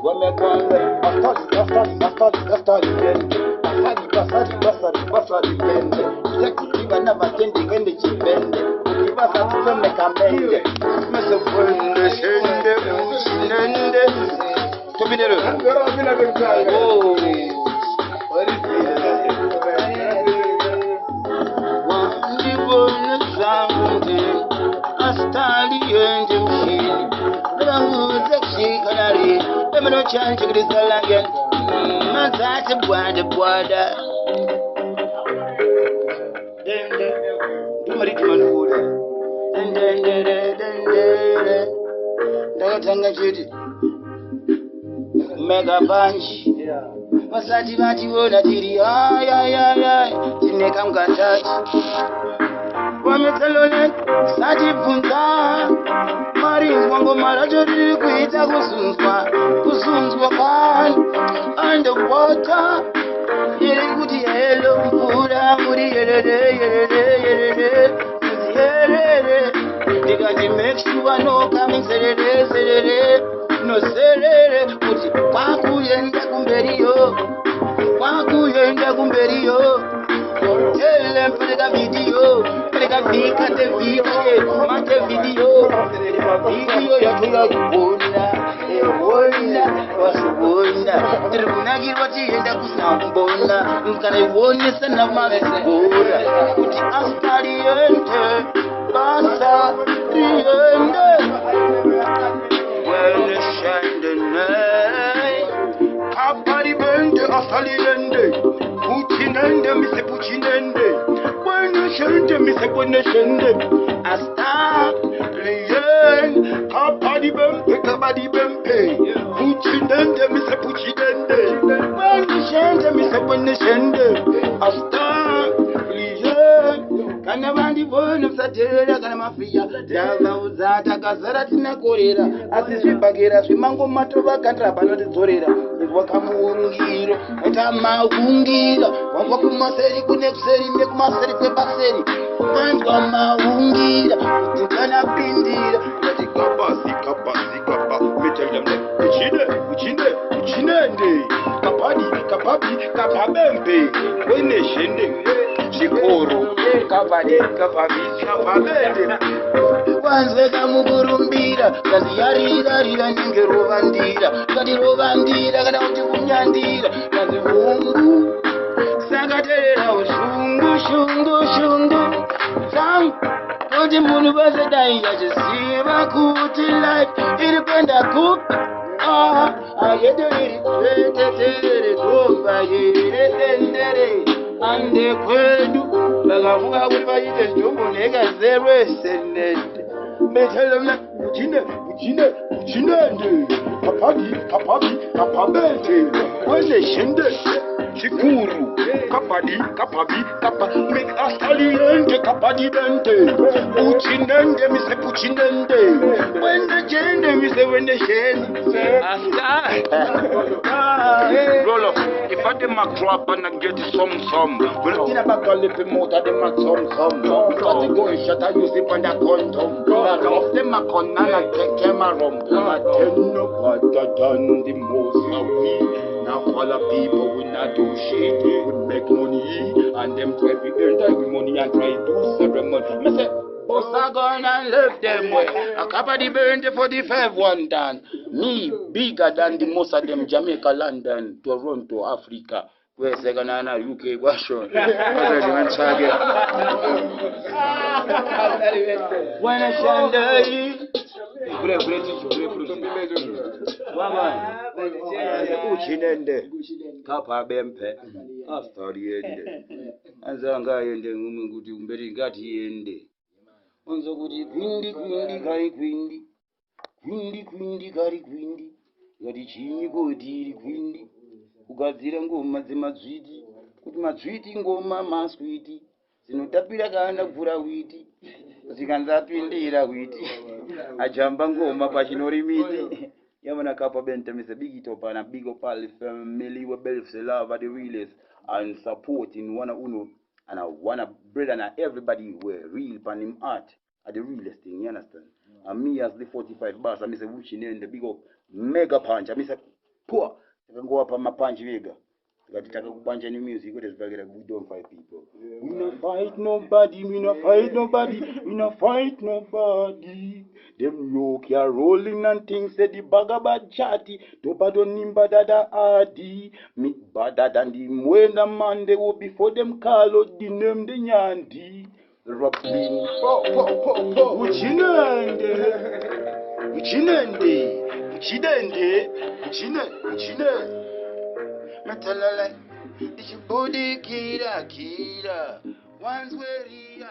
wamekwanza astari yende basari yende yakikiba n'abatende kende kibende kibasa tuseme kamende mese kwende shende usinende tubinero oh wandibona zangu astari yende mshini Banguza chikanari, emeno chanchi krisalangen, mazate bwada. Dende, dumariti manuda. Dende. Dagatanga chiti. Mega punch. Masati bati wona tiri, ay. Tineka mkantachi. Wametalone, sati punta. Mari wango marajori kuita kusunzwa pan underwater yere kuti hello mvura muri yerere because make sure no coming serere no serere kuti kwakuyenda kumberiyo tell them peleka video mate video yatula kubona wasubona tiribunagirwa tiyenda kusambona mkanaiwonesa na masibora kuti astari yende basa yende wene shende nei kapari bende asali yende puchinende mise puchinende wene shende mise wene shende asta liyen kapari bempe puchinende mise puchinende wene shende asta liyen kana bandi bona msatera kana mafia dava uzata kazara tinakorera asi zvibhagera zvimango matova kandira panotidzorera wakamuungiro utamahungira wangwa kumaseri kune kuseri nekumaseri kwepaseri wanzwa mahungira kuti kanapindira kati kapasi metelamne uchinende kapabembe weneshende chikoro kapabende wanzeka mukurumbira kaziyarira ningerovandira katirovandira kana kuti kunyandira kazi vungu sakaterera ushungu sang kuti munhu vese dai achiziva kuti life iri kuenda kupi ayedo iri kweteterere dhomba yeredendere ande kwedu vakafunga kuti vaite zvitombo nekazerwesenende metelemna uchinende kapabende weneshende chikuru kapabi astaliyende kapadidende uchinende mise puchinende wenejende mise weneshende Rolo, if I dem a crop and I get some, when I back a little motor, dem a some. Because the gun shot I use it on the condom. But off them a con and I take them a rum. I tell no better than the most of we. Now all the people will not do shit, will make money, and them try to earn that money and try to do ceremony. Me say, Bossa gonna left them way. A couple of burn the 45 one done. Me bigger than the most of them Jamaica, London, Toronto, Africa. Where's the Ghana, UK, Washington? When I shine uchinende kapa bempe astari yende anzanga yende ngumu kuti umberi ngati yende onzo kuti kwindi kari kwindi ngati chinyi kodiri kwindi kugadzira ngoma dzemadzviti kuti madzviti ngoma maswiti zinotapira kana kuvhura witi zikanzapindira witi ajamba ngoma pachinorimiti yamana kapa bente mise big top and a big up all the family we build the love of the realest and supporting one uno and I wanna brother and everybody were real pan him art at the realest thing, you understand? And me as the 45 bars I miss a wuchine and the big up mega punch I miss Poor. You can go up on my punch Vega. You got to take a bunch of new music with this burger. We don't fight people. We not fight nobody. We not fight nobody. We not fight nobody. Them yoke are rolling and things say the bagaba chatty. To bado nimba dada adi. Me better than the mwena man they will before them call out the name the nyandi. Roblin. Uchinende. Uchinende. Uchinende. Uchine. Metalala. It's your body kira. One's where he